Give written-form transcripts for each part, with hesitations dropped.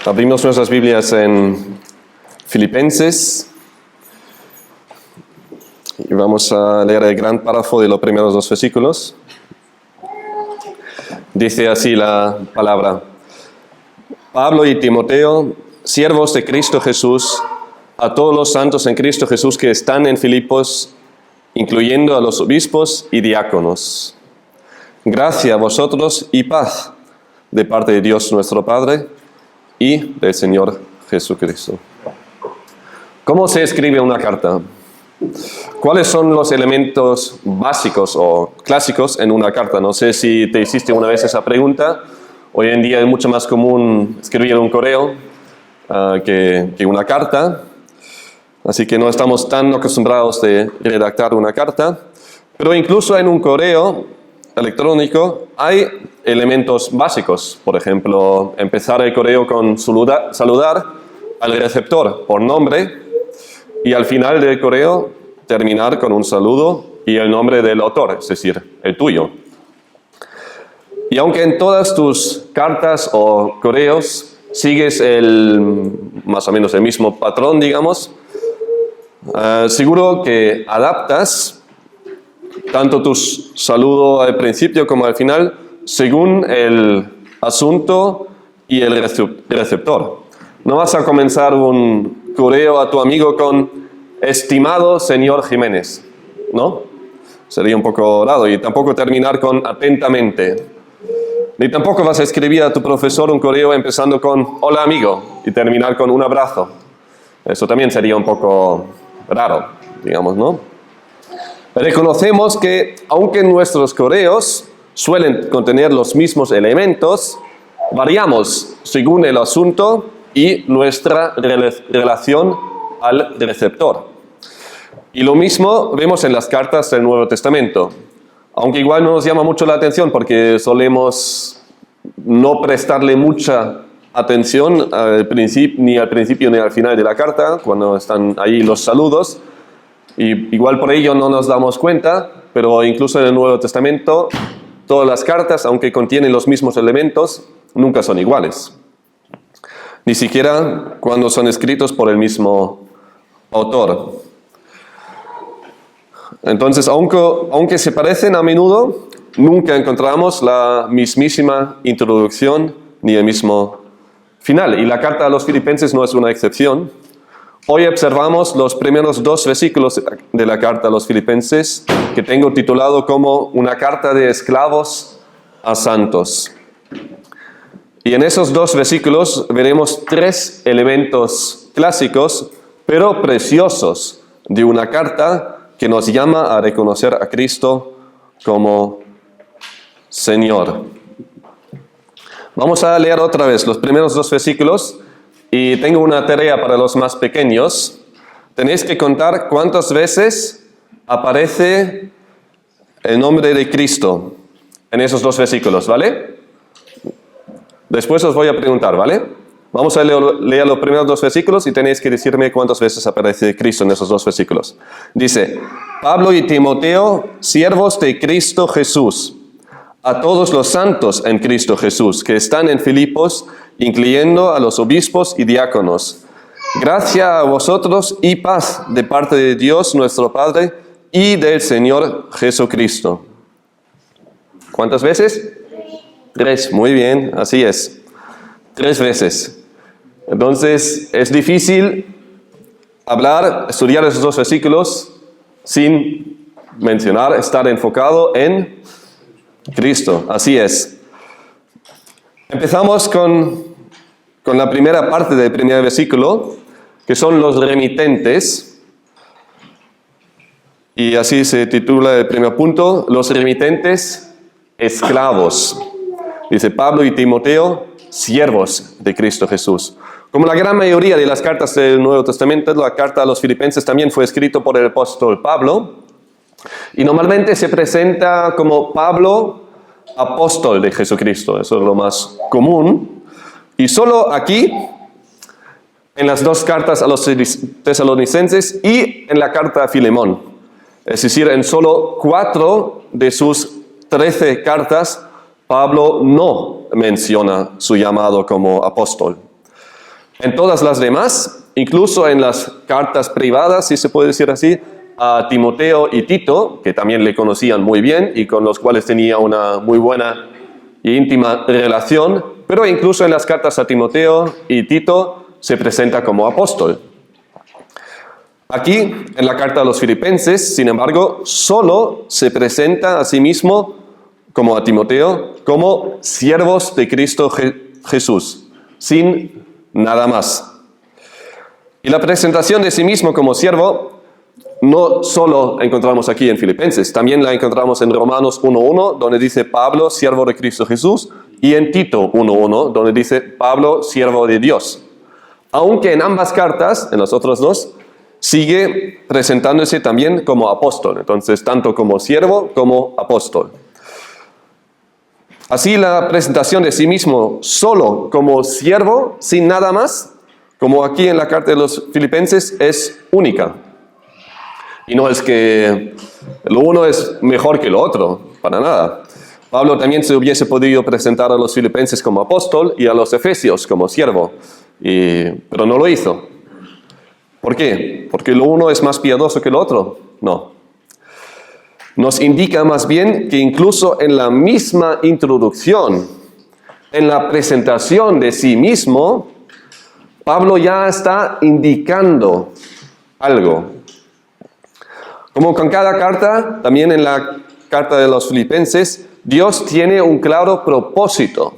Abrimos nuestras Biblias en Filipenses y vamos a leer el gran párrafo de los primeros dos versículos. Dice así la palabra: Pablo y Timoteo, siervos de Cristo Jesús, a todos los santos en Cristo Jesús que están en Filipos, incluyendo a los obispos y diáconos. Gracia a vosotros y paz de parte de Dios nuestro Padre y del Señor Jesucristo. ¿Cómo se escribe una carta? ¿Cuáles son los elementos básicos o clásicos en una carta? No sé si te hiciste una vez esa pregunta. Hoy en día es mucho más común escribir un correo que una carta. Así que no estamos tan acostumbrados de redactar una carta. Pero incluso en un correo electrónico hay elementos básicos. Por ejemplo, empezar el correo con saludar al receptor por nombre y al final del correo terminar con un saludo y el nombre del autor, es decir, el tuyo. Y aunque en todas tus cartas o correos sigues más o menos el mismo patrón, digamos, seguro que adaptas tanto tu saludo al principio como al final según el asunto y el receptor. No vas a comenzar un correo a tu amigo con estimado señor Jiménez, ¿no? Sería un poco raro. Y tampoco terminar con atentamente. Ni tampoco vas a escribir a tu profesor un correo empezando con hola amigo y terminar con un abrazo. Eso también sería un poco raro, digamos, ¿no? Reconocemos que, aunque nuestros correos suelen contener los mismos elementos, variamos según el asunto y nuestra relación al receptor. Y lo mismo vemos en las cartas del Nuevo Testamento, aunque igual no nos llama mucho la atención porque solemos no prestarle mucha atención ni al principio ni al final de la carta, cuando están ahí los saludos. Y igual por ello no nos damos cuenta, pero incluso en el Nuevo Testamento, todas las cartas, aunque contienen los mismos elementos, nunca son iguales. Ni siquiera cuando son escritos por el mismo autor. Entonces, aunque se parecen a menudo, nunca encontramos la mismísima introducción ni el mismo final. Y la carta a los Filipenses no es una excepción. Hoy observamos los primeros dos versículos de la carta a los Filipenses, que tengo titulado como una carta de esclavos a santos. Y en esos dos versículos veremos tres elementos clásicos, pero preciosos, de una carta que nos llama a reconocer a Cristo como Señor. Vamos a leer otra vez los primeros dos versículos. Y tengo una tarea para los más pequeños. Tenéis que contar cuántas veces aparece el nombre de Cristo en esos dos versículos, ¿vale? Después os voy a preguntar, ¿vale? Vamos a leer los primeros dos versículos y tenéis que decirme cuántas veces aparece Cristo en esos dos versículos. Dice: Pablo y Timoteo, siervos de Cristo Jesús, a todos los santos en Cristo Jesús que están en Filipos, incluyendo a los obispos y diáconos. Gracia a vosotros y paz de parte de Dios nuestro Padre y del Señor Jesucristo. ¿Cuántas veces? Tres. Muy bien, así es. 3 veces. Entonces, es difícil estudiar esos dos versículos sin mencionar, estar enfocado en Cristo. Así es. Empezamos con la primera parte del primer versículo, que son los remitentes. Y así se titula el primer punto: los remitentes esclavos. Dice: Pablo y Timoteo, siervos de Cristo Jesús. Como la gran mayoría de las cartas del Nuevo Testamento, la carta a los Filipenses también fue escrita por el apóstol Pablo. Y normalmente se presenta como Pablo, apóstol de Jesucristo. Eso es lo más común. Y solo aquí, en las dos cartas a los tesalonicenses y en la carta a Filemón. Es decir, en solo 4 de sus 13 cartas, Pablo no menciona su llamado como apóstol. En todas las demás, incluso en las cartas privadas, si se puede decir así, a Timoteo y Tito, que también le conocían muy bien y con los cuales tenía una muy buena e íntima relación, pero incluso en las cartas a Timoteo y Tito se presenta como apóstol. Aquí, en la carta a los Filipenses, sin embargo, solo se presenta a sí mismo, como a Timoteo, como siervos de Cristo Jesús, sin nada más. Y la presentación de sí mismo como siervo no solo encontramos aquí en Filipenses, también la encontramos en Romanos 1.1, donde dice Pablo, siervo de Cristo Jesús, y en Tito 1.1, donde dice Pablo, siervo de Dios. Aunque en ambas cartas, en las otras dos, sigue presentándose también como apóstol. Entonces, tanto como siervo como apóstol. Así, la presentación de sí mismo solo como siervo, sin nada más, como aquí en la carta de los Filipenses, es única. Y no es que lo uno es mejor que lo otro, para nada. Pablo también se hubiese podido presentar a los Filipenses como apóstol y a los Efesios como siervo, pero no lo hizo. ¿Por qué? ¿Porque lo uno es más piadoso que lo otro? No. Nos indica más bien que incluso en la misma introducción, en la presentación de sí mismo, Pablo ya está indicando algo. Como con cada carta, también en la carta de los Filipenses, Dios tiene un claro propósito.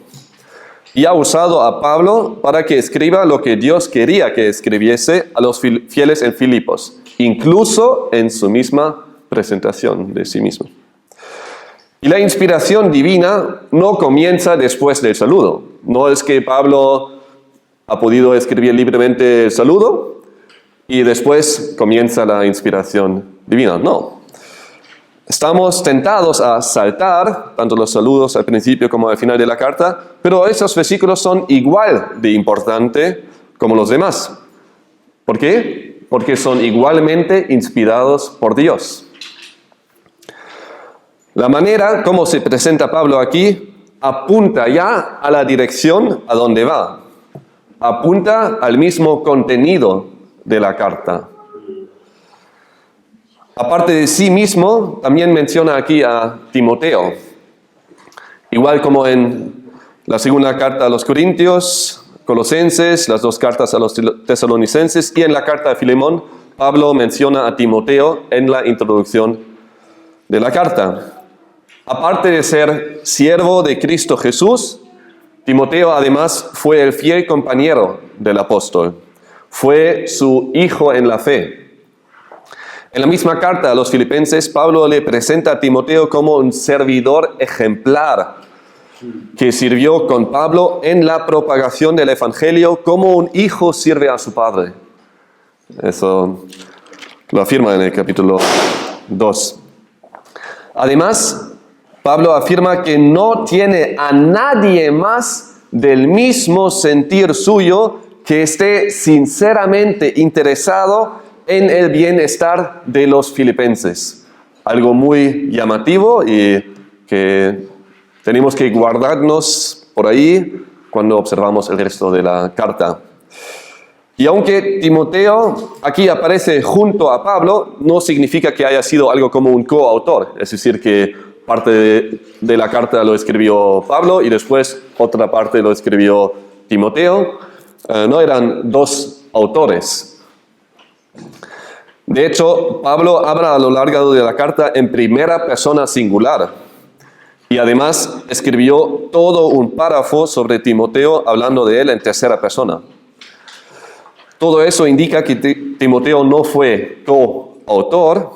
Y ha usado a Pablo para que escriba lo que Dios quería que escribiese a los fieles en Filipos, incluso en su misma presentación de sí mismo. Y la inspiración divina no comienza después del saludo. No es que Pablo ha podido escribir libremente el saludo y después comienza la inspiración divina. No. Estamos tentados a saltar tanto los saludos al principio como al final de la carta, pero esos versículos son igual de importantes como los demás. ¿Por qué? Porque son igualmente inspirados por Dios. La manera como se presenta Pablo aquí apunta ya a la dirección a donde va. Apunta al mismo contenido de la carta. Aparte de sí mismo, también menciona aquí a Timoteo. Igual como en la segunda carta a los Corintios, Colosenses, las dos cartas a los Tesalonicenses y en la carta a Filemón, Pablo menciona a Timoteo en la introducción de la carta. Aparte de ser siervo de Cristo Jesús, Timoteo además fue el fiel compañero del apóstol. Fue su hijo en la fe. En la misma carta a los Filipenses, Pablo le presenta a Timoteo como un servidor ejemplar que sirvió con Pablo en la propagación del Evangelio como un hijo sirve a su padre. Eso lo afirma en el capítulo 2. Además, Pablo afirma que no tiene a nadie más del mismo sentir suyo que esté sinceramente interesado en el bienestar de los filipenses. Algo muy llamativo y que tenemos que guardarnos por ahí cuando observamos el resto de la carta. Y aunque Timoteo aquí aparece junto a Pablo, no significa que haya sido algo como un coautor. Es decir, que parte de la carta lo escribió Pablo y después otra parte lo escribió Timoteo. No eran dos autores. De hecho, Pablo habla a lo largo de la carta en primera persona singular y además escribió todo un párrafo sobre Timoteo hablando de él en tercera persona. Todo eso indica que Timoteo no fue coautor,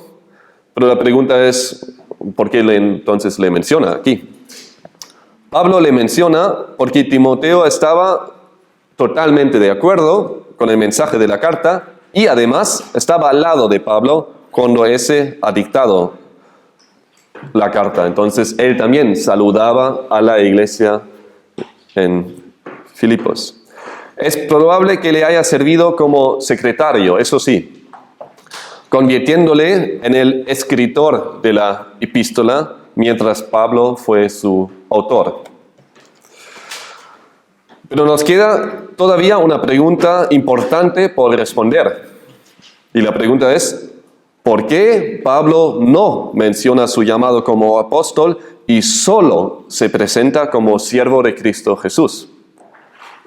pero la pregunta es, ¿por qué entonces le menciona aquí? Pablo le menciona porque Timoteo estaba totalmente de acuerdo con el mensaje de la carta y además estaba al lado de Pablo cuando ese ha dictado la carta. Entonces él también saludaba a la iglesia en Filipos. Es probable que le haya servido como secretario, eso sí, convirtiéndole en el escritor de la epístola mientras Pablo fue su autor. Pero nos queda todavía una pregunta importante por responder. Y la pregunta es, ¿por qué Pablo no menciona su llamado como apóstol y solo se presenta como siervo de Cristo Jesús?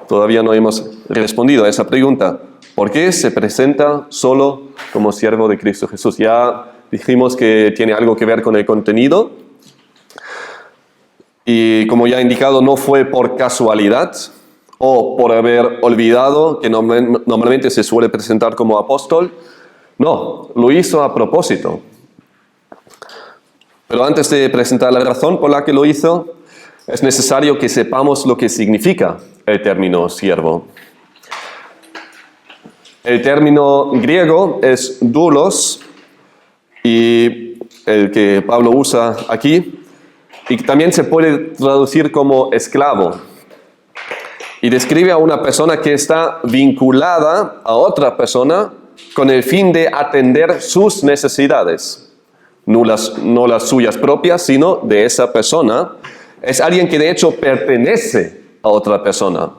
Todavía no hemos respondido a esa pregunta. ¿Por qué se presenta solo como siervo de Cristo Jesús? Ya dijimos que tiene algo que ver con el contenido. Y como ya he indicado, no fue por casualidad o por haber olvidado que normalmente se suele presentar como apóstol. No, lo hizo a propósito. Pero antes de presentar la razón por la que lo hizo, es necesario que sepamos lo que significa el término siervo. El término griego es doulos, y el que Pablo usa aquí, y también se puede traducir como esclavo. Y describe a una persona que está vinculada a otra persona con el fin de atender sus necesidades. No las suyas propias, sino de esa persona. Es alguien que de hecho pertenece a otra persona,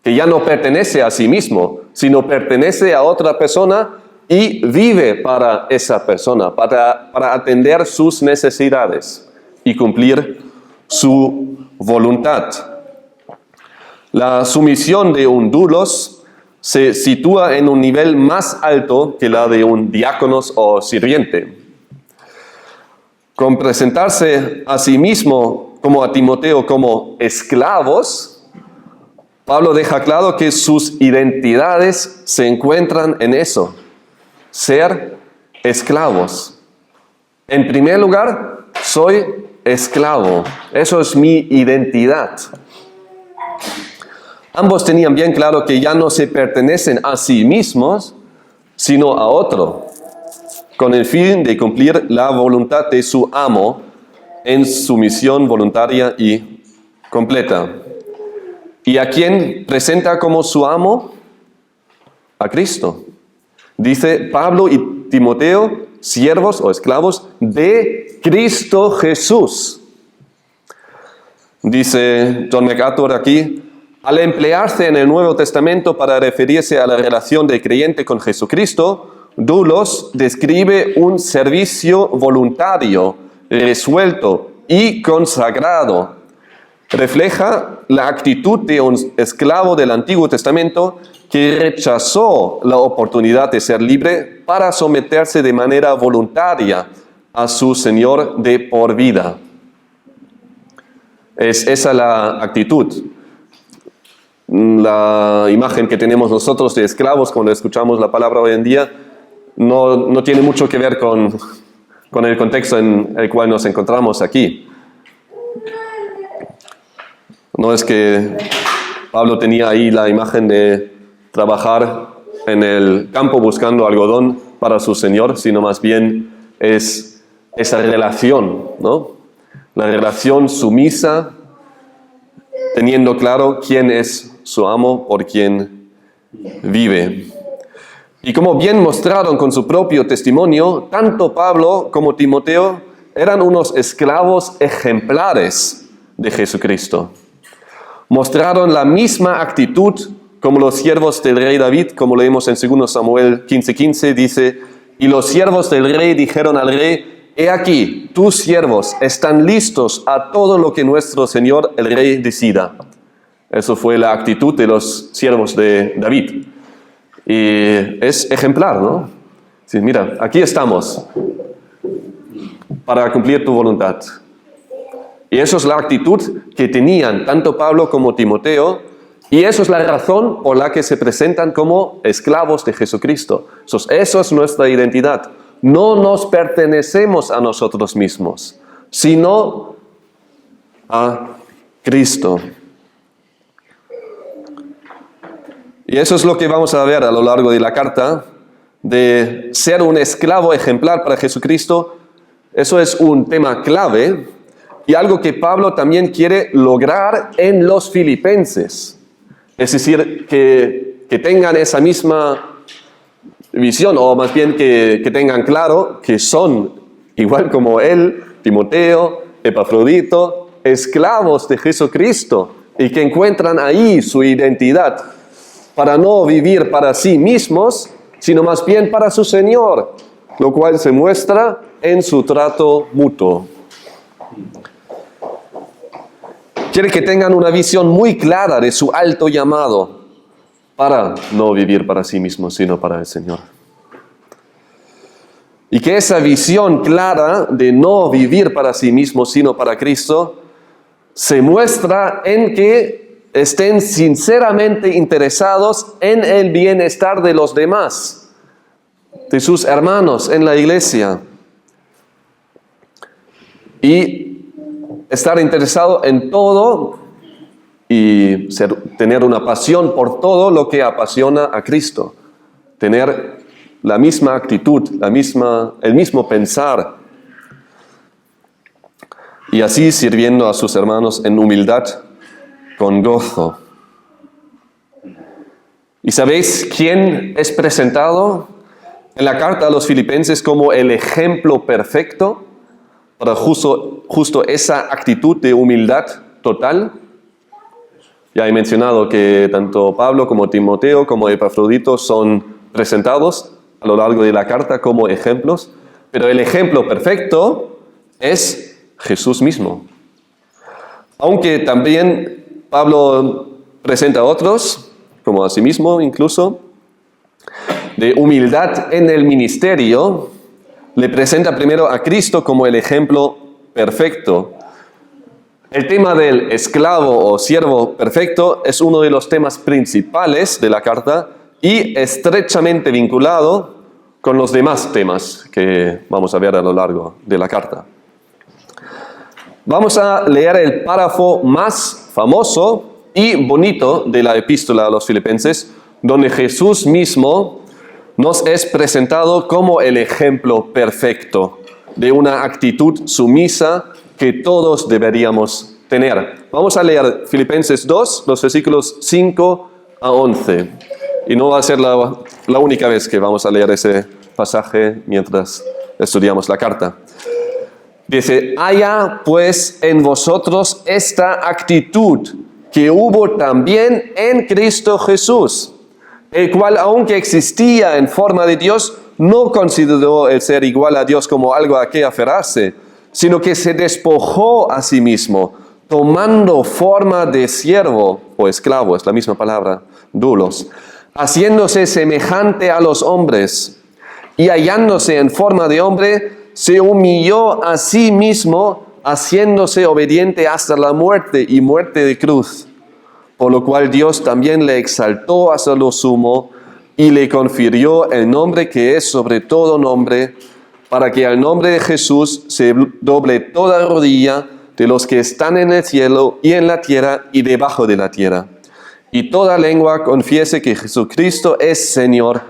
que ya no pertenece a sí mismo, sino pertenece a otra persona y vive para esa persona, para atender sus necesidades y cumplir su voluntad. La sumisión de un doulos se sitúa en un nivel más alto que la de un diáconos o sirviente. Con presentarse a sí mismo como a Timoteo como esclavos, Pablo deja claro que sus identidades se encuentran en eso, ser esclavos. En primer lugar, soy esclavo, eso es mi identidad. Ambos tenían bien claro que ya no se pertenecen a sí mismos, sino a otro, con el fin de cumplir la voluntad de su amo en su misión voluntaria y completa. ¿Y a quién presenta como su amo? A Cristo. Dice Pablo y Timoteo, siervos o esclavos de Cristo Jesús. Dice John MacArthur aquí, al emplearse en el Nuevo Testamento para referirse a la relación del creyente con Jesucristo, doulos describe un servicio voluntario, resuelto y consagrado. Refleja la actitud de un esclavo del Antiguo Testamento que rechazó la oportunidad de ser libre para someterse de manera voluntaria a su Señor de por vida. Es esa la actitud. La imagen que tenemos nosotros de esclavos cuando escuchamos la palabra hoy en día no tiene mucho que ver con el contexto en el cual nos encontramos aquí. No es que Pablo tenía ahí la imagen de trabajar en el campo buscando algodón para su Señor, sino más bien es esa relación, ¿no? La relación sumisa, teniendo claro quién es su amo, por quien vive. Y como bien mostraron con su propio testimonio, tanto Pablo como Timoteo eran unos esclavos ejemplares de Jesucristo. Mostraron la misma actitud como los siervos del rey David, como leemos en 2 Samuel 15:15, dice, y los siervos del rey dijeron al rey, he aquí, tus siervos están listos a todo lo que nuestro Señor el rey decida. Eso fue la actitud de los siervos de David. Y es ejemplar, ¿no? Sí, mira, aquí estamos para cumplir tu voluntad. Y eso es la actitud que tenían tanto Pablo como Timoteo, y eso es la razón por la que se presentan como esclavos de Jesucristo. Eso es nuestra identidad. No nos pertenecemos a nosotros mismos, sino a Cristo. Y eso es lo que vamos a ver a lo largo de la carta, de ser un esclavo ejemplar para Jesucristo. Eso es un tema clave y algo que Pablo también quiere lograr en los filipenses. Es decir, que tengan esa misma visión, o más bien que tengan claro que son, igual como él, Timoteo, Epafrodito, esclavos de Jesucristo, y que encuentran ahí su identidad para no vivir para sí mismos, sino más bien para su Señor, lo cual se muestra en su trato mutuo. Quiere que tengan una visión muy clara de su alto llamado para no vivir para sí mismos, sino para el Señor. Y que esa visión clara de no vivir para sí mismos, sino para Cristo, se muestra en que estén sinceramente interesados en el bienestar de los demás, de sus hermanos en la iglesia. Y estar interesado en todo y tener una pasión por todo lo que apasiona a Cristo. Tener la misma actitud, el mismo pensar. Y así sirviendo a sus hermanos en humildad, con gozo. ¿Y sabéis quién es presentado en la carta a los Filipenses como el ejemplo perfecto para justo esa actitud de humildad total? Ya he mencionado que tanto Pablo como Timoteo como Epafrodito son presentados a lo largo de la carta como ejemplos, pero el ejemplo perfecto es Jesús mismo. Aunque también Pablo presenta a otros, como a sí mismo incluso, de humildad en el ministerio, le presenta primero a Cristo como el ejemplo perfecto. El tema del esclavo o siervo perfecto es uno de los temas principales de la carta y estrechamente vinculado con los demás temas que vamos a ver a lo largo de la carta. Vamos a leer el párrafo más famoso y bonito de la epístola a los Filipenses, donde Jesús mismo nos es presentado como el ejemplo perfecto de una actitud sumisa que todos deberíamos tener. Vamos a leer Filipenses 2, los versículos 5 a 11. Y no va a ser la única vez que vamos a leer ese pasaje mientras estudiamos la carta. Dice, haya pues en vosotros esta actitud que hubo también en Cristo Jesús, el cual, aunque existía en forma de Dios, no consideró el ser igual a Dios como algo a que aferrarse, sino que se despojó a sí mismo, tomando forma de siervo o esclavo, es la misma palabra, doulos, haciéndose semejante a los hombres, y hallándose en forma de hombre, se humilló a sí mismo, haciéndose obediente hasta la muerte y muerte de cruz. Por lo cual Dios también le exaltó hasta lo sumo y le confirió el nombre que es sobre todo nombre, para que al nombre de Jesús se doble toda rodilla de los que están en el cielo y en la tierra y debajo de la tierra. Y toda lengua confiese que Jesucristo es Señor,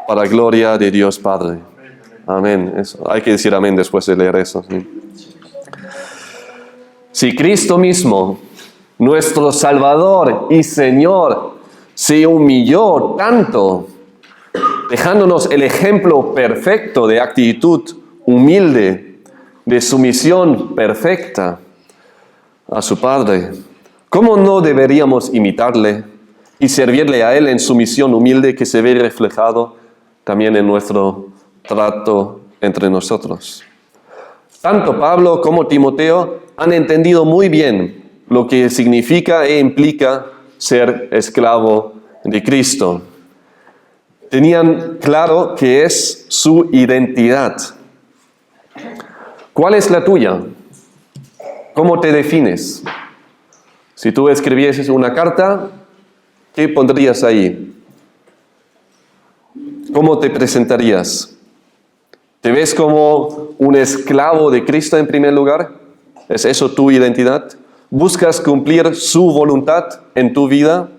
para gloria de Dios Padre. Amén. Eso. Hay que decir amén después de leer eso. ¿Sí? Si Cristo mismo, nuestro Salvador y Señor, se humilló tanto, dejándonos el ejemplo perfecto de actitud humilde, de sumisión perfecta a su Padre, ¿cómo no deberíamos imitarle y servirle a Él en sumisión humilde que se ve reflejado también en nuestro trato entre nosotros? Tanto Pablo como Timoteo han entendido muy bien lo que significa e implica ser esclavo de Cristo. Tenían claro que es su identidad. ¿Cuál es la tuya? ¿Cómo te defines? Si tú escribieses una carta, ¿qué pondrías ahí? ¿Cómo te presentarías? ¿Te ves como un esclavo de Cristo en primer lugar? ¿Es eso tu identidad? ¿Buscas cumplir su voluntad en tu vida?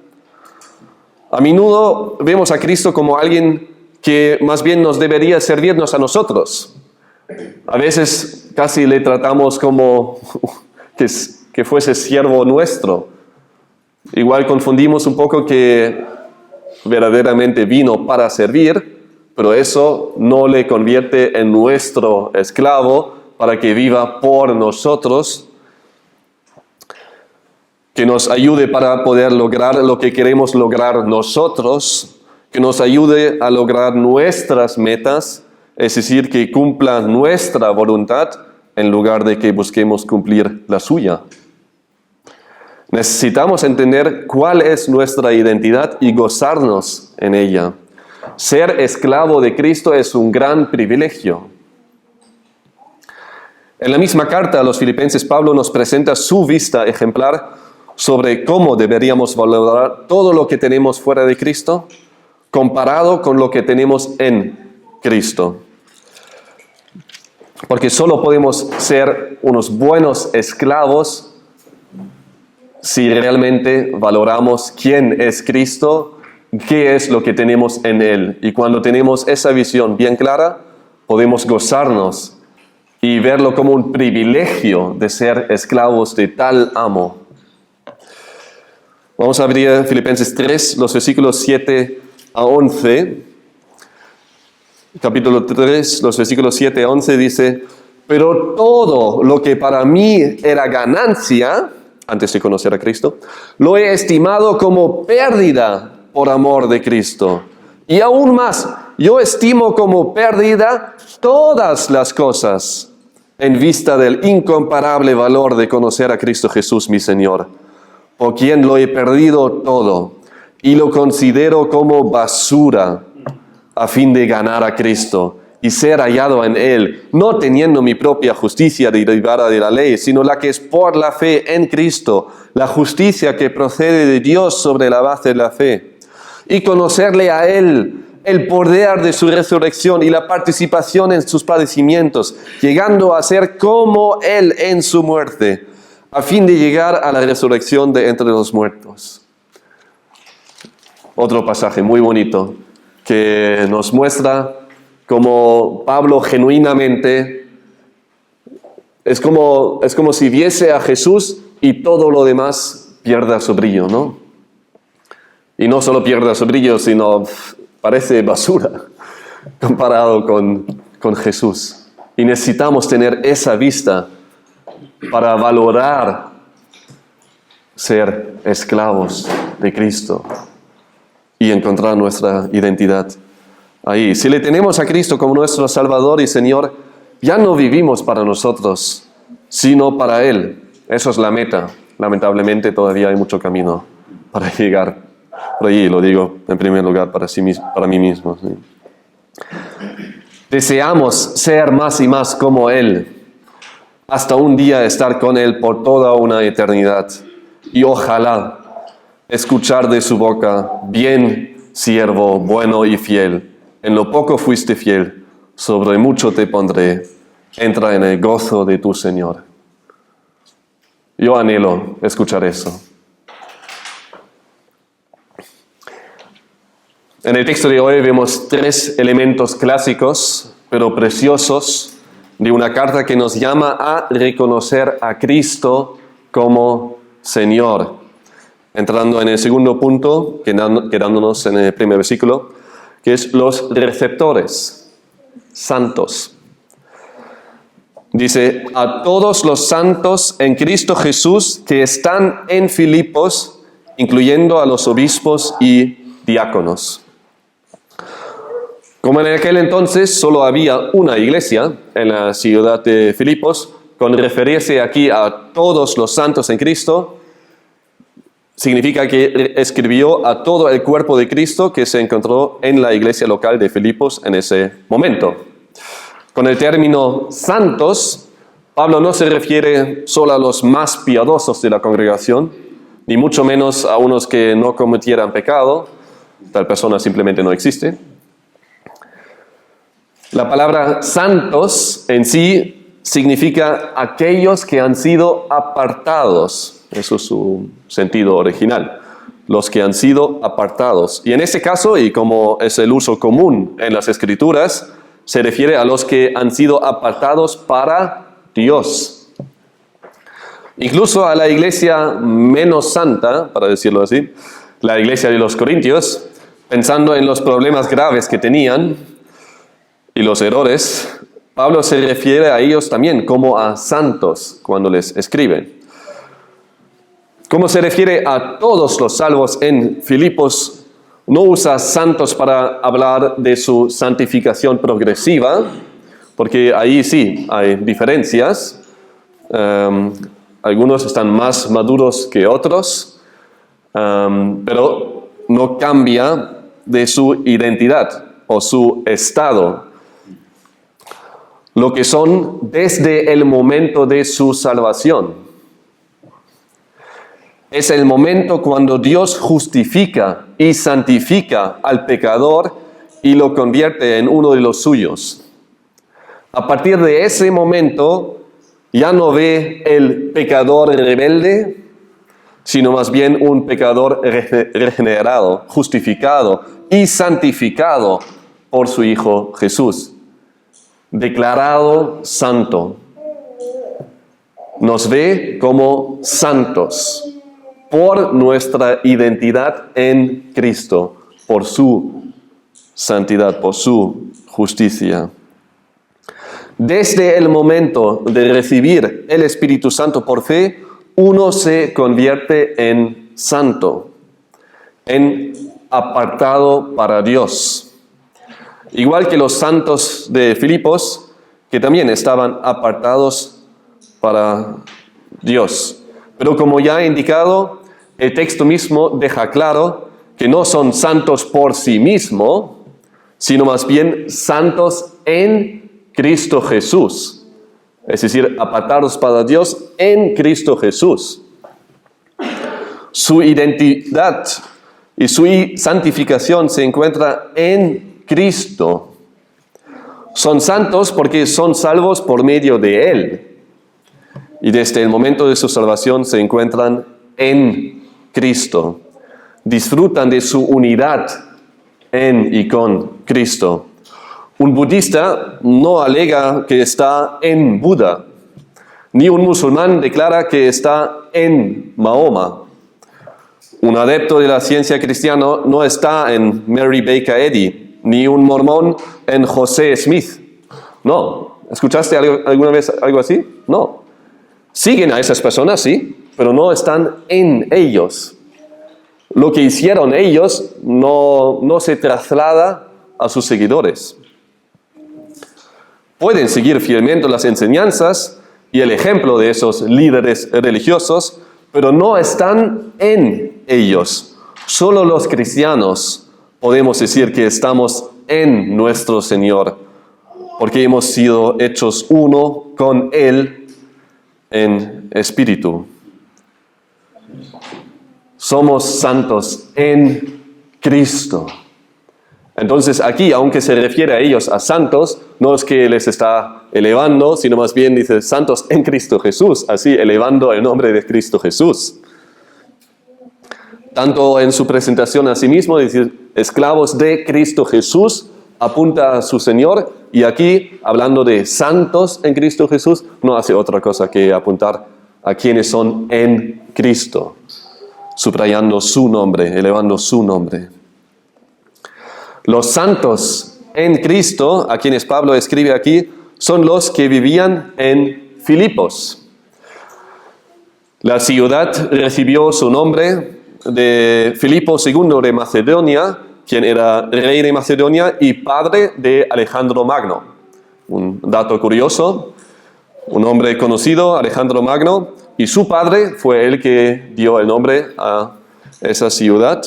A menudo vemos a Cristo como alguien que más bien nos debería servirnos a nosotros. A veces casi le tratamos como que fuese siervo nuestro. Igual confundimos un poco que verdaderamente vino para servir, pero eso no le convierte en nuestro esclavo para que viva por nosotros. que nos ayude para poder lograr lo que queremos lograr nosotros, que nos ayude a lograr nuestras metas, es decir, que cumpla nuestra voluntad en lugar de que busquemos cumplir la suya. Necesitamos entender cuál es nuestra identidad y gozarnos en ella. Ser esclavo de Cristo es un gran privilegio. En la misma carta a los Filipenses, Pablo nos presenta su vista ejemplar sobre cómo deberíamos valorar todo lo que tenemos fuera de Cristo, comparado con lo que tenemos en Cristo. Porque solo podemos ser unos buenos esclavos si realmente valoramos quién es Cristo, qué es lo que tenemos en Él. Y cuando tenemos esa visión bien clara, podemos gozarnos y verlo como un privilegio de ser esclavos de tal amo. Vamos a abrir Filipenses 3, los versículos 7 a 11. Capítulo 3, los versículos 7 a 11 dice: pero todo lo que para mí era ganancia, antes de conocer a Cristo, lo he estimado como pérdida por amor de Cristo. Y aún más, yo estimo como pérdida todas las cosas en vista del incomparable valor de conocer a Cristo Jesús, mi Señor, por quien lo he perdido todo y lo considero como basura a fin de ganar a Cristo y ser hallado en Él, no teniendo mi propia justicia derivada de la ley, sino la que es por la fe en Cristo, la justicia que procede de Dios sobre la base de la fe, y conocerle a Él, el poder de su resurrección y la participación en sus padecimientos, llegando a ser como Él en su muerte, a fin de llegar a la resurrección de entre los muertos. Otro pasaje muy bonito que nos muestra como Pablo genuinamente es como si viese a Jesús y todo lo demás pierda su brillo, ¿no? Y no solo pierda su brillo, sino parece basura comparado con Jesús. Y necesitamos tener esa vista para valorar ser esclavos de Cristo y encontrar nuestra identidad ahí. Si le tenemos a Cristo como nuestro Salvador y Señor, ya no vivimos para nosotros, sino para Él. Eso es la meta. Lamentablemente todavía hay mucho camino para llegar por allí, lo digo en primer lugar para mí mismo. ¿Sí? Deseamos ser más y más como Él, hasta un día estar con Él por toda una eternidad. Y ojalá escuchar de su boca: bien, siervo, bueno y fiel. En lo poco fuiste fiel, sobre mucho te pondré. Entra en el gozo de tu Señor. Yo anhelo escuchar eso. En el texto de hoy vemos 3 elementos clásicos, pero preciosos, de una carta que nos llama a reconocer a Cristo como Señor. Entrando en el segundo punto, quedándonos en el primer versículo, que es los receptores, santos. Dice: a todos los santos en Cristo Jesús que están en Filipos, incluyendo a los obispos y diáconos. Como en aquel entonces solo había una iglesia en la ciudad de Filipos, con referirse aquí a todos los santos en Cristo, significa que escribió a todo el cuerpo de Cristo que se encontró en la iglesia local de Filipos en ese momento. Con el término santos, Pablo no se refiere solo a los más piadosos de la congregación, ni mucho menos a unos que no cometieran pecado. Tal persona simplemente no existe. La palabra santos en sí significa aquellos que han sido apartados. Eso es su sentido original. Los que han sido apartados. Y en este caso, y como es el uso común en las Escrituras, se refiere a los que han sido apartados para Dios. Incluso a la iglesia menos santa, para decirlo así, la iglesia de los Corintios, pensando en los problemas graves que tenían y los errores, Pablo se refiere a ellos también como a santos cuando les escribe. como se refiere a todos los salvos en Filipos, no usa santos para hablar de su santificación progresiva, porque ahí sí hay diferencias. Algunos están más maduros que otros, pero no cambia de su identidad o su estado, lo que son desde el momento de su salvación. Es el momento cuando Dios justifica y santifica al pecador y lo convierte en uno de los suyos. A partir de ese momento, ya no ve el pecador rebelde, sino más bien un pecador regenerado, justificado y santificado por su Hijo Jesús. Declarado santo. Nos ve como santos por nuestra identidad en Cristo, por su santidad, por su justicia. Desde el momento de recibir el Espíritu Santo por fe, uno se convierte en santo, en apartado para Dios. Igual que los santos de Filipos, que también estaban apartados para Dios. Pero como ya he indicado, el texto mismo deja claro que no son santos por sí mismos, sino más bien santos en Cristo Jesús. Es decir, apartados para Dios en Cristo Jesús. Su identidad y su santificación se encuentra en Cristo. Son santos porque son salvos por medio de Él. Y desde el momento de su salvación se encuentran en Cristo. Disfrutan de su unidad en y con Cristo. Un budista no alega que está en Buda, ni un musulmán declara que está en Mahoma. Un adepto de la ciencia cristiana no está en Mary Baker Eddy, ni un mormón en José Smith. No. ¿Escuchaste alguna vez algo así? No. Siguen a esas personas, sí, pero no están en ellos. Lo que hicieron ellos no se traslada a sus seguidores. Pueden seguir fielmente las enseñanzas y el ejemplo de esos líderes religiosos, pero no están en ellos. Solo los cristianos podemos decir que estamos en nuestro Señor, porque hemos sido hechos uno con Él en espíritu. Somos santos en Cristo. Entonces aquí, aunque se refiere a ellos a santos, no es que les está elevando, sino más bien dice santos en Cristo Jesús, así elevando el nombre de Cristo Jesús. Tanto en su presentación a sí mismo, decir esclavos de Cristo Jesús, apunta a su Señor, y aquí, hablando de santos en Cristo Jesús, no hace otra cosa que apuntar a quienes son en Cristo, subrayando su nombre, elevando su nombre. Los santos en Cristo, a quienes Pablo escribe aquí, son los que vivían en Filipos. La ciudad recibió su nombre de Filipo II de Macedonia, quien era rey de Macedonia y padre de Alejandro Magno. Un dato curioso, un hombre conocido, Alejandro Magno, y su padre fue el que dio el nombre a esa ciudad.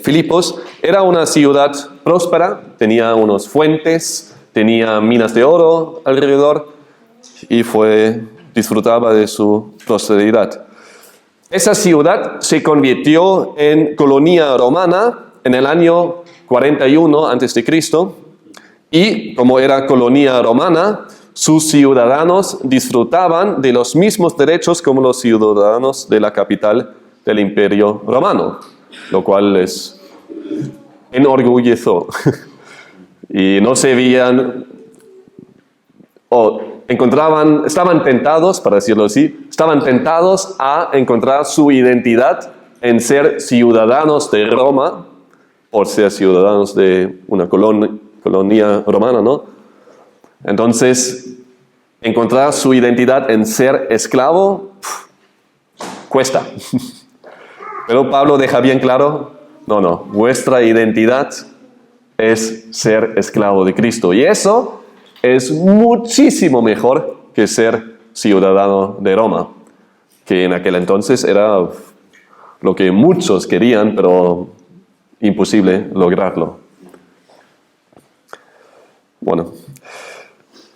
Filipos era una ciudad próspera, tenía unas fuentes, tenía minas de oro alrededor y disfrutaba de su prosperidad. Esa ciudad se convirtió en colonia romana en el año 41 a.C. y como era colonia romana, sus ciudadanos disfrutaban de los mismos derechos como los ciudadanos de la capital del Imperio Romano, lo cual les enorgulleció. Y no se veían, estaban tentados, para decirlo así, estaban tentados a encontrar su identidad en ser ciudadanos de Roma, por ser ciudadanos de una colonia romana, ¿no? Entonces, encontrar su identidad en ser esclavo, cuesta. Pero Pablo deja bien claro, no, vuestra identidad es ser esclavo de Cristo. Y eso es muchísimo mejor que ser ciudadano de Roma, que en aquel entonces era lo que muchos querían, pero imposible lograrlo. Bueno,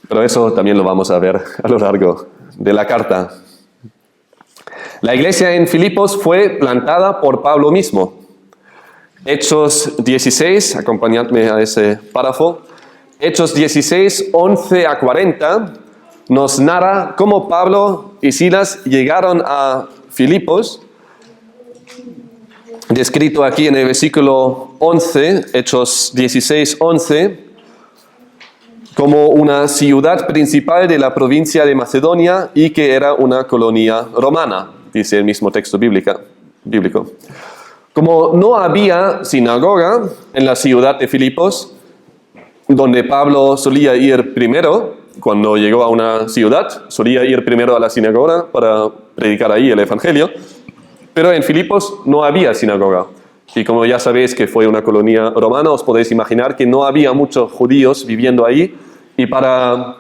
pero eso también lo vamos a ver a lo largo de la carta. La iglesia en Filipos fue plantada por Pablo mismo. Hechos 16, acompañadme a ese párrafo. Hechos 16, 11 a 40, nos narra cómo Pablo y Silas llegaron a Filipos, descrito aquí en el versículo 11, Hechos 16, 11, como una ciudad principal de la provincia de Macedonia y que era una colonia romana, dice el mismo texto bíblico. Como no había sinagoga en la ciudad de Filipos, donde Pablo solía ir primero, cuando llegó a una ciudad, solía ir primero a la sinagoga para predicar ahí el evangelio, pero en Filipos no había sinagoga. Y como ya sabéis que fue una colonia romana, os podéis imaginar que no había muchos judíos viviendo ahí, y para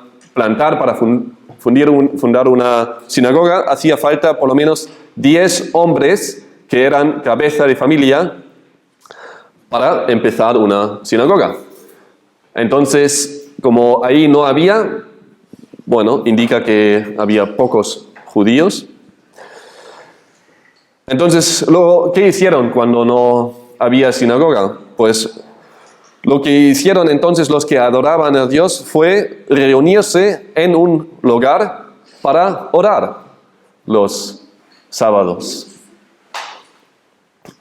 fundar una sinagoga, hacía falta por lo menos 10 hombres que eran cabeza de familia para empezar una sinagoga. Entonces, como ahí no había, indica que había pocos judíos. Entonces, luego, ¿qué hicieron cuando no había sinagoga? Pues lo que hicieron entonces los que adoraban a Dios fue reunirse en un lugar para orar los sábados.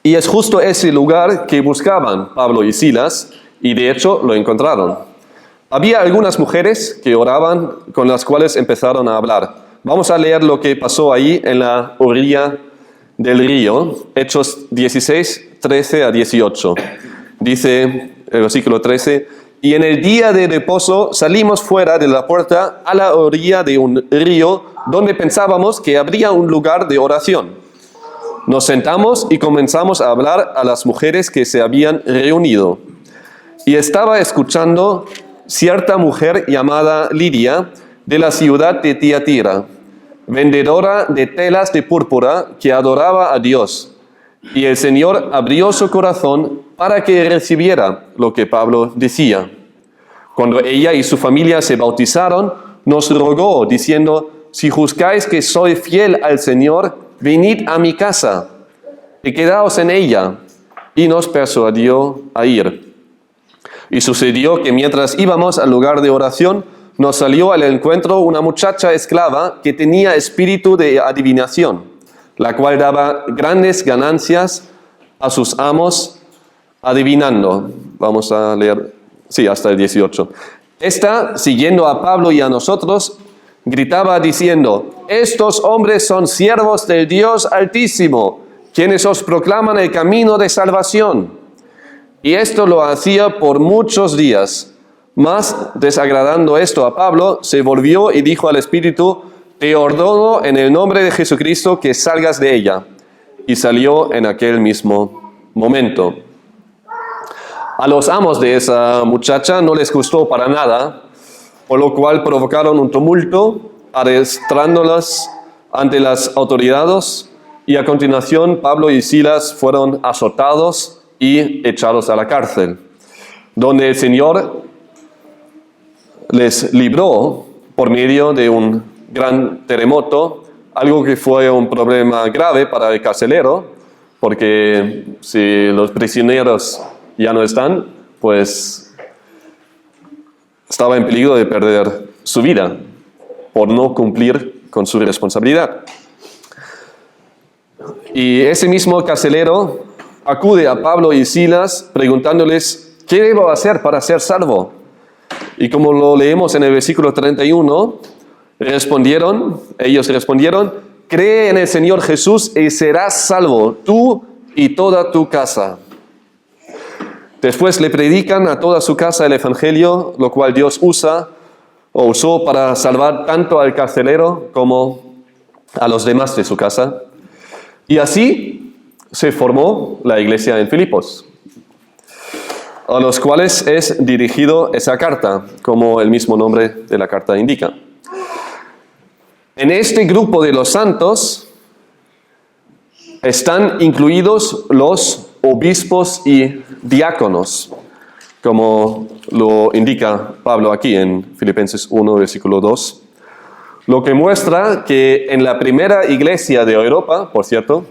Y es justo ese lugar que buscaban Pablo y Silas, y de hecho lo encontraron. Había algunas mujeres que oraban, con las cuales empezaron a hablar. Vamos a leer lo que pasó ahí en la orilla del río, Hechos 16, 13 a 18. Dice el versículo 13, y en el día de reposo salimos fuera de la puerta a la orilla de un río donde pensábamos que habría un lugar de oración. Nos sentamos y comenzamos a hablar a las mujeres que se habían reunido. Y estaba escuchando cierta mujer llamada Lidia de la ciudad de Tiatira, vendedora de telas de púrpura que adoraba a Dios. Y el Señor abrió su corazón para que recibiera lo que Pablo decía. Cuando ella y su familia se bautizaron, nos rogó diciendo, si juzgáis que soy fiel al Señor, venid a mi casa y quedaos en ella. Y nos persuadió a ir. Y sucedió que mientras íbamos al lugar de oración, nos salió al encuentro una muchacha esclava que tenía espíritu de adivinación, la cual daba grandes ganancias a sus amos adivinando. Vamos a leer, hasta el 18. Esta, siguiendo a Pablo y a nosotros, gritaba diciendo, estos hombres son siervos del Dios Altísimo, quienes os proclaman el camino de salvación. Y esto lo hacía por muchos días. Mas, desagradando esto a Pablo, se volvió y dijo al Espíritu, te ordeno en el nombre de Jesucristo que salgas de ella. Y salió en aquel mismo momento. A los amos de esa muchacha no les gustó para nada, por lo cual provocaron un tumulto, arrestándolas ante las autoridades, y a continuación Pablo y Silas fueron azotados y echados a la cárcel, donde el Señor les libró por medio de un gran terremoto, algo que fue un problema grave para el carcelero, porque si los prisioneros ya no están, pues estaba en peligro de perder su vida por no cumplir con su responsabilidad. Y ese mismo carcelero acude a Pablo y Silas preguntándoles, ¿qué debo hacer para ser salvo? Y como lo leemos en el versículo 31, ellos respondieron, cree en el Señor Jesús y serás salvo, tú y toda tu casa. Después le predican a toda su casa el Evangelio, lo cual Dios usó para salvar tanto al carcelero como a los demás de su casa. Y así se formó la iglesia en Filipos, a los cuales es dirigido esa carta, como el mismo nombre de la carta indica. En este grupo de los santos están incluidos los obispos y diáconos, como lo indica Pablo aquí en Filipenses 1, versículo 2. Lo que muestra que en la primera iglesia de Europa, por cierto,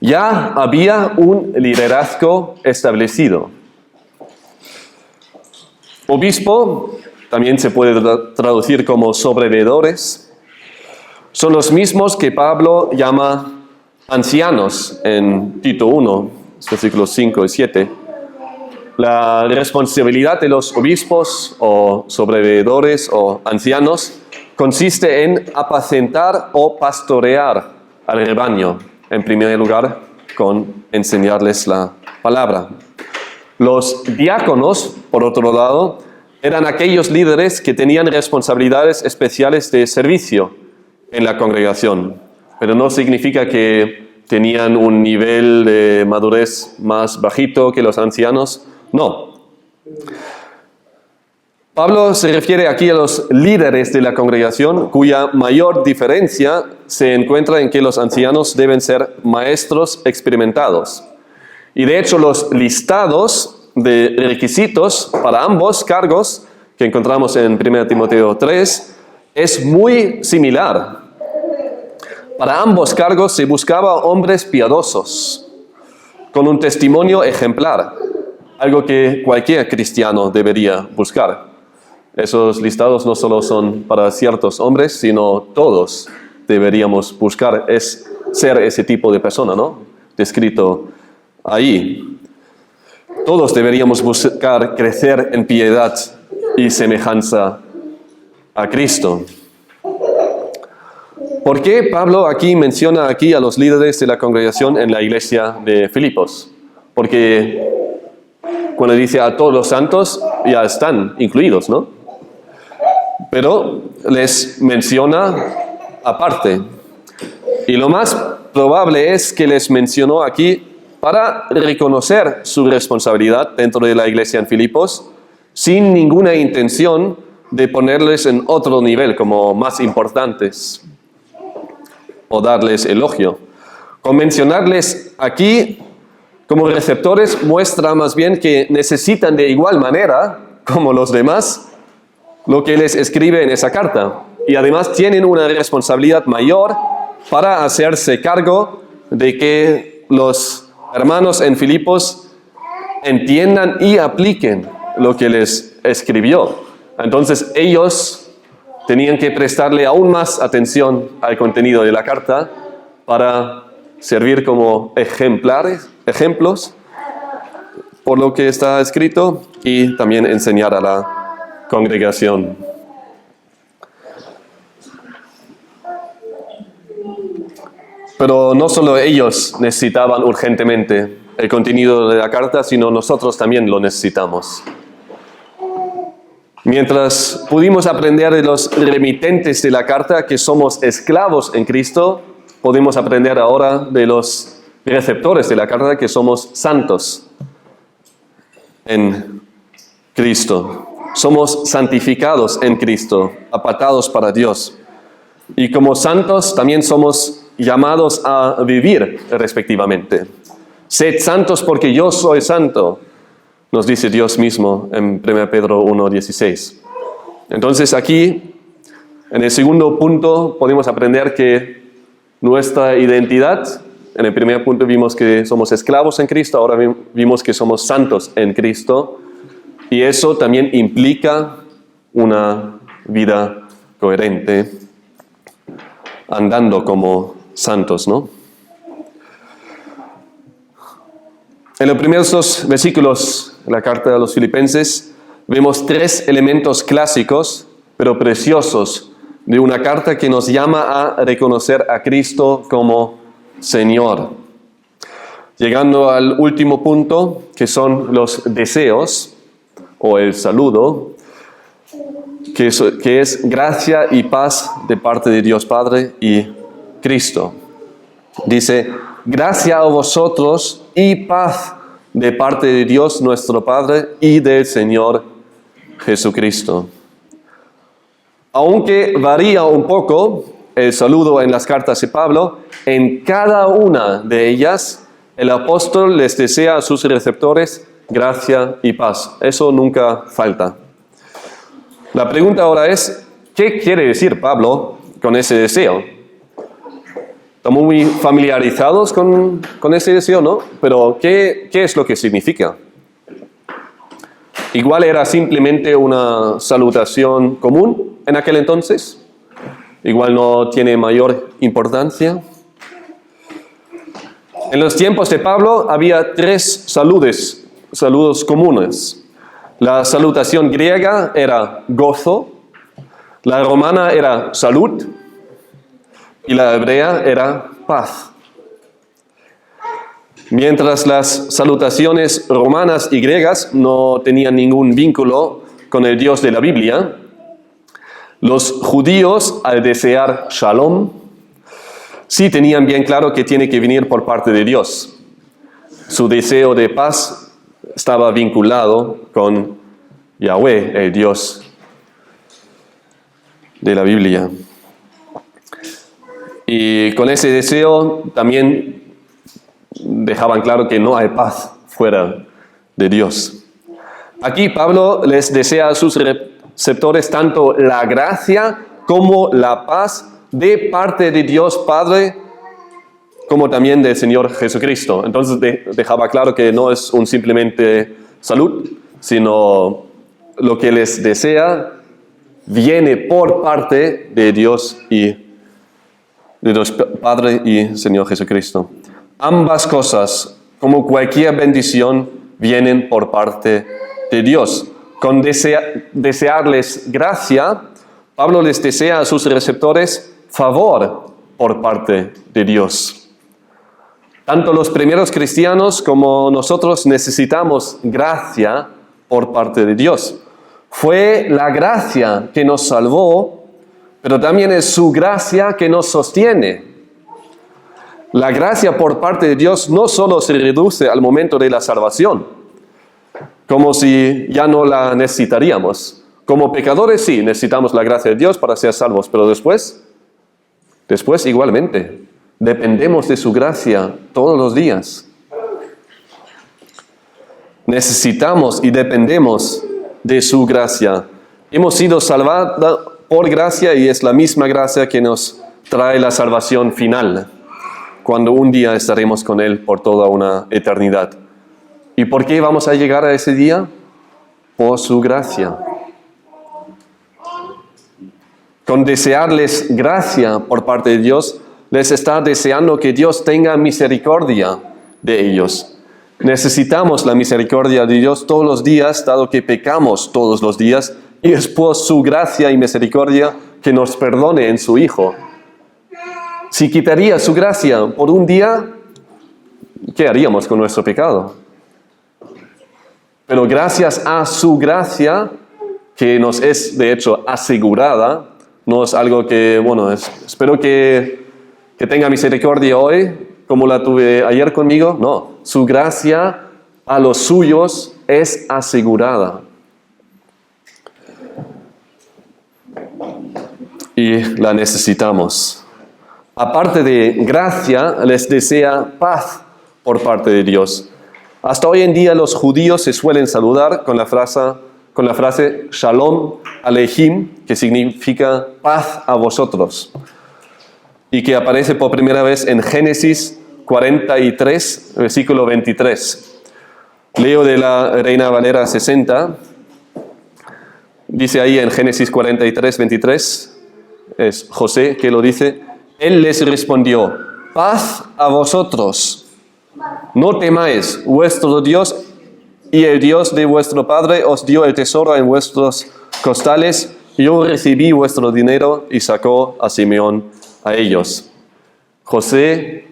ya había un liderazgo establecido. Obispo también se puede traducir como sobreveedores. Son los mismos que Pablo llama ancianos en Tito 1, versículos 5 y 7. La responsabilidad de los obispos o sobreveedores o ancianos consiste en apacentar o pastorear al rebaño, en primer lugar, con enseñarles la palabra. Los diáconos, por otro lado, eran aquellos líderes que tenían responsabilidades especiales de servicio en la congregación, pero no significa que tenían un nivel de madurez más bajito que los ancianos, no. Pablo se refiere aquí a los líderes de la congregación, cuya mayor diferencia se encuentra en que los ancianos deben ser maestros experimentados. Y de hecho los listados de requisitos para ambos cargos que encontramos en 1 Timoteo 3 es muy similar. Para ambos cargos se buscaba hombres piadosos, con un testimonio ejemplar, algo que cualquier cristiano debería buscar. Esos listados no solo son para ciertos hombres, sino todos deberíamos buscar ser ese tipo de persona, ¿no? Descrito ahí. Todos deberíamos buscar crecer en piedad y semejanza a Cristo. ¿Por qué Pablo aquí menciona aquí a los líderes de la congregación en la iglesia de Filipos? Porque cuando dice a todos los santos, ya están incluidos, ¿no? Pero les menciona aparte. Y lo más probable es que les mencionó aquí para reconocer su responsabilidad dentro de la iglesia en Filipos, sin ninguna intención de ponerles en otro nivel como más importantes o darles elogio. Con mencionarles aquí como receptores muestra más bien que necesitan de igual manera como los demás lo que les escribe en esa carta. Y además tienen una responsabilidad mayor para hacerse cargo de que los hermanos en Filipos entiendan y apliquen lo que les escribió. Entonces ellos tenían que prestarle aún más atención al contenido de la carta para servir como ejemplos por lo que está escrito y también enseñar a la congregación. Pero no solo ellos necesitaban urgentemente el contenido de la carta, sino nosotros también lo necesitamos. Mientras pudimos aprender de los remitentes de la carta que somos esclavos en Cristo, podemos aprender ahora de los receptores de la carta que somos santos en Cristo. Somos santificados en Cristo, apartados para Dios. Y como santos también somos llamados a vivir respectivamente. Sed santos porque yo soy santo, nos dice Dios mismo en 1 Pedro 1:16. Entonces aquí, en el segundo punto, podemos aprender que nuestra identidad, en el primer punto vimos que somos esclavos en Cristo, ahora vimos que somos santos en Cristo, y eso también implica una vida coherente, andando como santos, ¿no? En los primeros dos versículos de la carta de los Filipenses vemos tres elementos clásicos, pero preciosos, de una carta que nos llama a reconocer a Cristo como Señor. Llegando al último punto, que son los deseos, o el saludo, que es gracia y paz de parte de Dios Padre y Cristo. Dice, gracia a vosotros y paz de parte de Dios nuestro Padre y del Señor Jesucristo. Aunque varía un poco el saludo en las cartas de Pablo, en cada una de ellas el apóstol les desea a sus receptores gracia y paz. Eso nunca falta. La pregunta ahora es, ¿qué quiere decir Pablo con ese deseo? Estamos muy familiarizados con ese deseo, ¿no? Pero ¿qué es lo que significa? Igual era simplemente una salutación común en aquel entonces. Igual no tiene mayor importancia. En los tiempos de Pablo había 3 saludos comunes. La salutación griega era gozo, la romana era salud y la hebrea era paz. Mientras las salutaciones romanas y griegas no tenían ningún vínculo con el Dios de la Biblia, los judíos, al desear shalom, sí tenían bien claro que tiene que venir por parte de Dios. Su deseo de paz estaba vinculado con Yahweh, el Dios de la Biblia. Y con ese deseo también dejaban claro que no hay paz fuera de Dios. Aquí Pablo les desea a sus receptores tanto la gracia como la paz de parte de Dios Padre, como también del Señor Jesucristo. Entonces dejaba claro que no es un simplemente salud, sino lo que les desea viene por parte de Dios Padre y Señor Jesucristo. Ambas cosas, como cualquier bendición, vienen por parte de Dios. Con desearles gracia, Pablo les desea a sus receptores favor por parte de Dios. Tanto los primeros cristianos como nosotros necesitamos gracia por parte de Dios. Fue la gracia que nos salvó, pero también es su gracia que nos sostiene. La gracia por parte de Dios no solo se reduce al momento de la salvación, como si ya no la necesitaríamos. Como pecadores sí, necesitamos la gracia de Dios para ser salvos, pero después igualmente, dependemos de su gracia todos los días. Necesitamos y dependemos de su gracia. Hemos sido salvados por gracia y es la misma gracia que nos trae la salvación final, cuando un día estaremos con Él por toda una eternidad. ¿Y por qué vamos a llegar a ese día? Por su gracia. Con desearles gracia por parte de Dios, les está deseando que Dios tenga misericordia de ellos. Necesitamos la misericordia de Dios todos los días, dado que pecamos todos los días, y es por su gracia y misericordia que nos perdone en su Hijo. Si quitaría su gracia por un día, ¿qué haríamos con nuestro pecado? Pero gracias a su gracia, que nos es de hecho asegurada, no es algo que, espero que tenga misericordia hoy, como la tuve ayer conmigo. No, su gracia a los suyos es asegurada. Y la necesitamos. Aparte de gracia, les desea paz por parte de Dios. Hasta hoy en día los judíos se suelen saludar con la frase Shalom Aleichem, que significa paz a vosotros, y que aparece por primera vez en Génesis 43, versículo 23. Leo de la Reina Valera 60. Dice ahí en Génesis 43, 23, es José que lo dice. Él les respondió: paz a vosotros, no temáis, vuestro Dios y el Dios de vuestro Padre os dio el tesoro en vuestros costales. Yo recibí vuestro dinero, y sacó a Simeón a ellos. José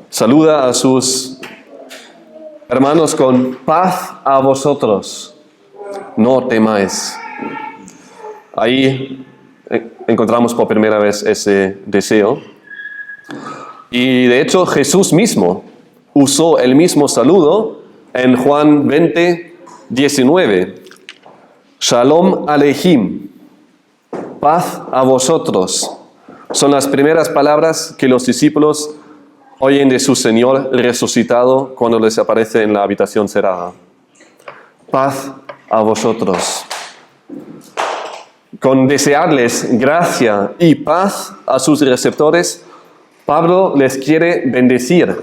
saluda a sus hermanos con paz a vosotros, no temáis. Ahí encontramos por primera vez ese deseo. Y de hecho Jesús mismo usó el mismo saludo en Juan 20, 19. Shalom Aleichem, paz a vosotros. Son las primeras palabras que los discípulos oyen de su Señor resucitado cuando les aparece en la habitación cerrada. Paz a vosotros. Con desearles gracia y paz a sus receptores, Pablo les quiere bendecir.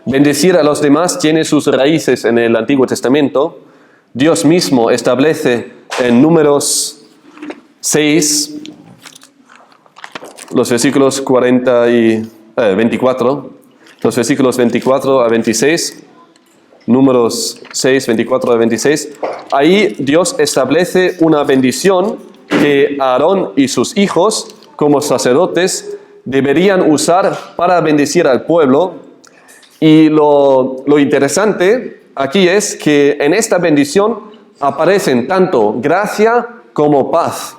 Bendecir a los demás tiene sus raíces en el Antiguo Testamento. Dios mismo establece en Números 6, los versículos 24, los versículos 24 a 26, Números 6, 24 a 26. Ahí Dios establece una bendición que Aarón y sus hijos, como sacerdotes, deberían usar para bendecir al pueblo. Y lo interesante aquí es que en esta bendición aparecen tanto gracia como paz.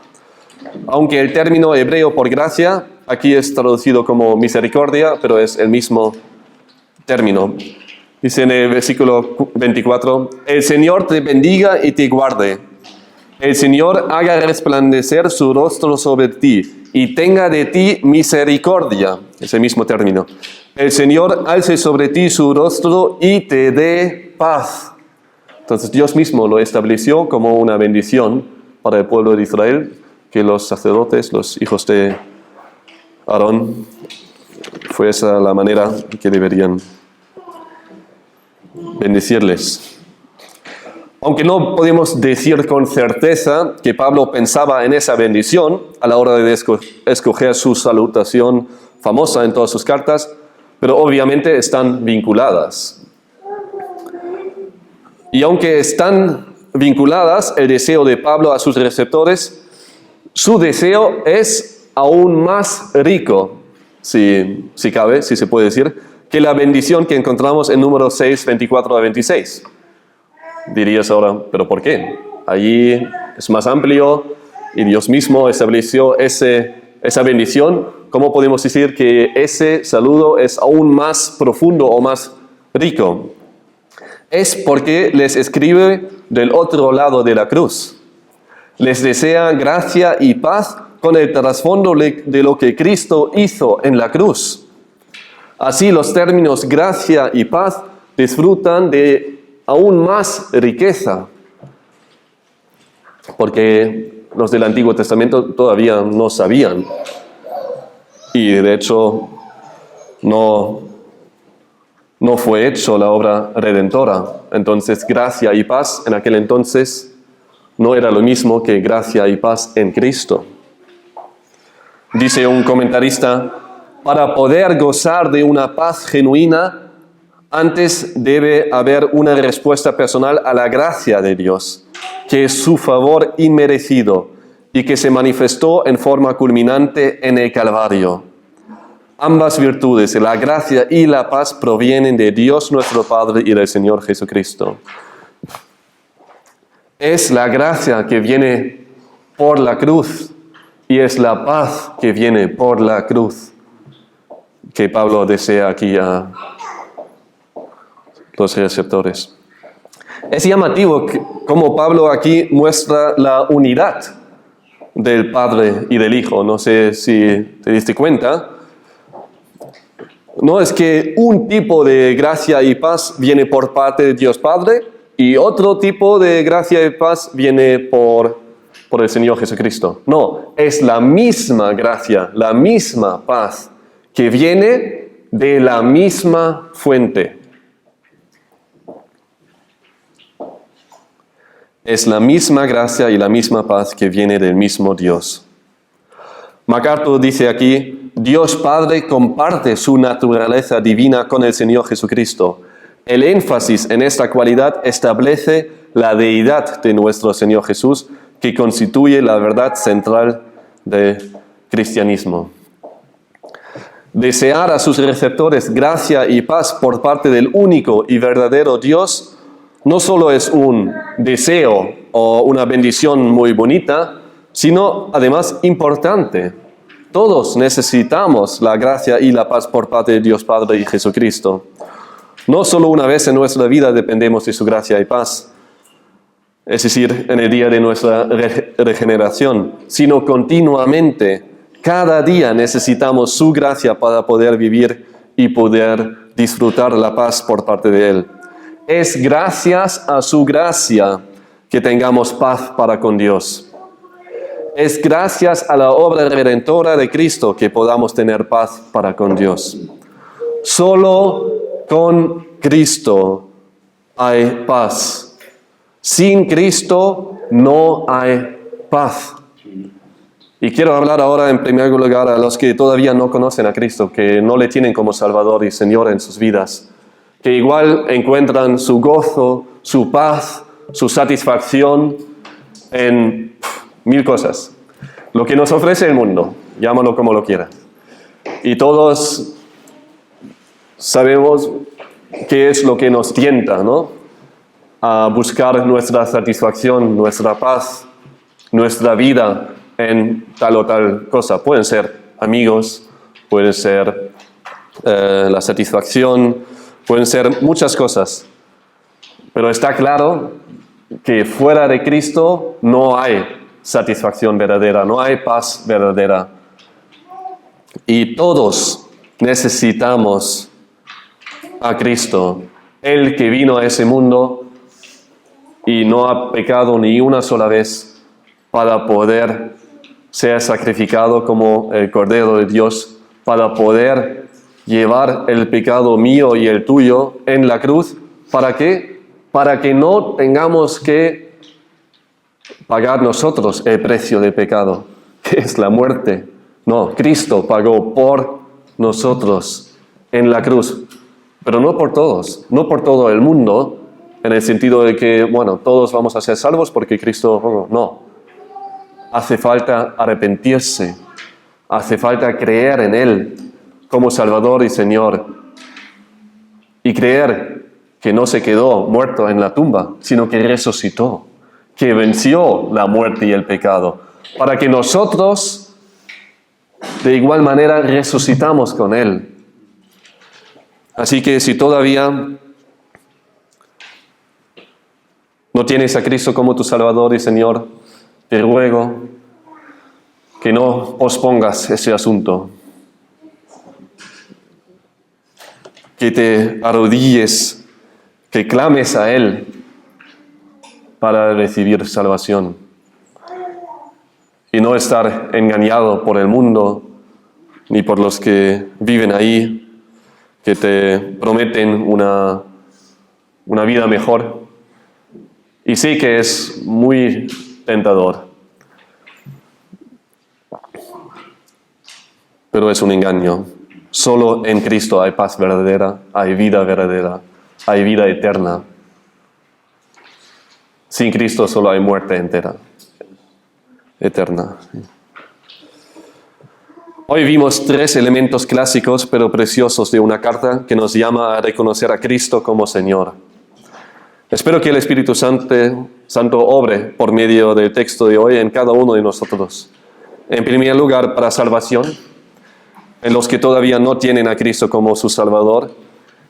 Aunque el término hebreo por gracia aquí es traducido como misericordia, pero es el mismo término. Dice en el versículo 24, el Señor te bendiga y te guarde. El Señor haga resplandecer su rostro sobre ti y tenga de ti misericordia. Es el mismo término. El Señor alce sobre ti su rostro y te dé paz. Entonces Dios mismo lo estableció como una bendición para el pueblo de Israel, que los sacerdotes, los hijos de Aarón, fue esa la manera que deberían bendecirles. Aunque no podemos decir con certeza que Pablo pensaba en esa bendición a la hora de escoger su salutación famosa en todas sus cartas, pero obviamente están vinculadas. Y aunque están vinculadas, el deseo de Pablo a sus receptores, su deseo es aún más rico, si cabe, si se puede decir, que la bendición que encontramos en Números 6, 24 a 26. Dirías ahora, ¿pero por qué? Allí es más amplio y Dios mismo estableció esa bendición. ¿Cómo podemos decir que ese saludo es aún más profundo o más rico? Es porque les escribe del otro lado de la cruz. Les desea gracia y paz con el trasfondo de lo que Cristo hizo en la cruz. Así los términos gracia y paz disfrutan de aún más riqueza, porque los del Antiguo Testamento todavía no sabían, y de hecho no fue hecho la obra redentora. Entonces gracia y paz en aquel entonces no era lo mismo que gracia y paz en Cristo. Dice un comentarista, para poder gozar de una paz genuina, antes debe haber una respuesta personal a la gracia de Dios, que es su favor inmerecido y que se manifestó en forma culminante en el Calvario. Ambas virtudes, la gracia y la paz, provienen de Dios nuestro Padre y del Señor Jesucristo. Es la gracia que viene por la cruz y es la paz que viene por la cruz que Pablo desea aquí a los receptores. Es llamativo cómo Pablo aquí muestra la unidad del Padre y del Hijo. No sé si te diste cuenta. No es que un tipo de gracia y paz viene por parte de Dios Padre y otro tipo de gracia y paz viene por el Señor Jesucristo. No, es la misma gracia, la misma paz que viene de la misma fuente. Es la misma gracia y la misma paz que viene del mismo Dios. MacArthur dice aquí, Dios Padre comparte su naturaleza divina con el Señor Jesucristo. El énfasis en esta cualidad establece la deidad de nuestro Señor Jesús, que constituye la verdad central del cristianismo. Desear a sus receptores gracia y paz por parte del único y verdadero Dios no solo es un deseo o una bendición muy bonita, sino además importante. Todos necesitamos la gracia y la paz por parte de Dios Padre y Jesucristo. No solo una vez en nuestra vida dependemos de su gracia y paz, es decir, en el día de nuestra regeneración, sino continuamente. Cada día necesitamos su gracia para poder vivir y poder disfrutar la paz por parte de Él. Es gracias a su gracia que tengamos paz para con Dios. Es gracias a la obra redentora de Cristo que podamos tener paz para con Dios. Solo con Cristo hay paz. Sin Cristo no hay paz. Y quiero hablar ahora en primer lugar a los que todavía no conocen a Cristo, que no le tienen como Salvador y Señor en sus vidas, que igual encuentran su gozo, su paz, su satisfacción en mil cosas. Lo que nos ofrece el mundo, llámalo como lo quieras. Y todos sabemos qué es lo que nos tienta, ¿no? A buscar nuestra satisfacción, nuestra paz, nuestra vida en tal o tal cosa. Pueden ser amigos, pueden ser la satisfacción, pueden ser muchas cosas. Pero está claro que fuera de Cristo no hay satisfacción verdadera, no hay paz verdadera. Y todos necesitamos a Cristo, el que vino a ese mundo y no ha pecado ni una sola vez para poder ser sacrificado como el Cordero de Dios, para poder llevar el pecado mío y el tuyo en la cruz. ¿Para qué? Para que no tengamos que pagar nosotros el precio del pecado, que es la muerte. No, Cristo pagó por nosotros en la cruz, pero no por todos, no por todo el mundo, en el sentido de que, bueno, todos vamos a ser salvos porque Cristo, no. Hace falta arrepentirse, hace falta creer en Él como Salvador y Señor, y creer que no se quedó muerto en la tumba, sino que resucitó, que venció la muerte y el pecado, para que nosotros de igual manera resucitamos con Él. Así que si todavía no tienes a Cristo como tu Salvador y Señor, te ruego que no pospongas ese asunto, que te arrodilles, que clames a Él para recibir salvación y no estar engañado por el mundo ni por los que viven ahí, que te prometen una vida mejor. Y sí que es muy tentador, pero es un engaño. Solo en Cristo hay paz verdadera, hay vida eterna. Sin Cristo solo hay muerte eterna. Hoy vimos 3 elementos clásicos pero preciosos de una carta que nos llama a reconocer a Cristo como Señor. Espero que el Espíritu Santo obre por medio del texto de hoy en cada uno de nosotros. En primer lugar, para salvación, en los que todavía no tienen a Cristo como su Salvador,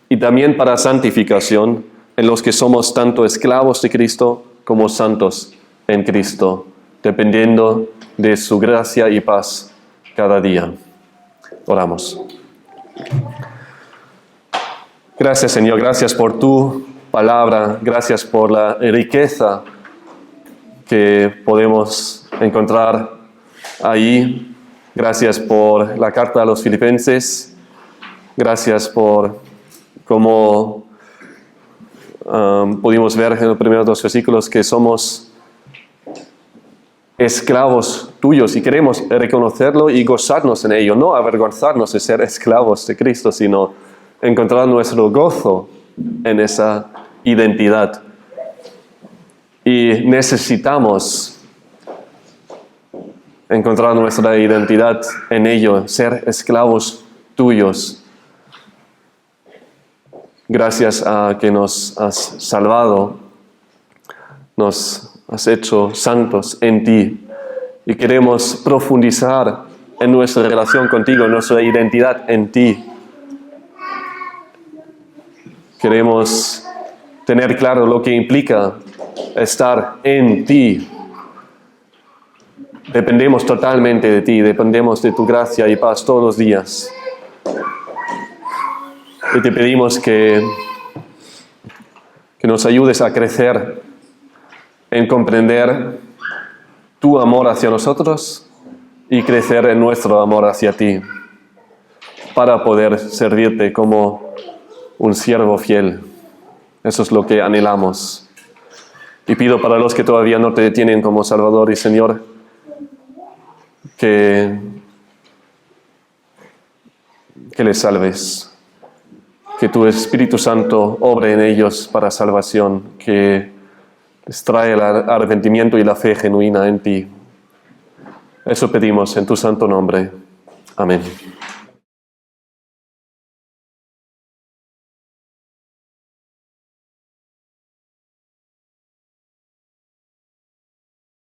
y también para santificación, en los que somos tanto esclavos de Cristo como santos en Cristo, dependiendo de su gracia y paz cada día. Oramos. Gracias, Señor, gracias por tu palabra, gracias por la riqueza que podemos encontrar ahí. Gracias por la carta a los Filipenses. Gracias por cómo pudimos ver en los primeros 2 versículos que somos esclavos tuyos y queremos reconocerlo y gozarnos en ello, no avergonzarnos de ser esclavos de Cristo, sino encontrar nuestro gozo en esa identidad. Y necesitamos encontrar nuestra identidad en ello, ser esclavos tuyos. Gracias a que nos has salvado, nos has hecho santos en ti y queremos profundizar en nuestra relación contigo, en nuestra identidad en ti. Queremos tener claro lo que implica estar en ti. Dependemos totalmente de ti, dependemos de tu gracia y paz todos los días. Y te pedimos que nos ayudes a crecer en comprender tu amor hacia nosotros y crecer en nuestro amor hacia ti, para poder servirte como un siervo fiel. Eso es lo que anhelamos. Y pido para los que todavía no te tienen como Salvador y Señor, que les salves, que tu Espíritu Santo obre en ellos para salvación, que les trae el arrepentimiento y la fe genuina en ti. Eso pedimos en tu santo nombre. Amén.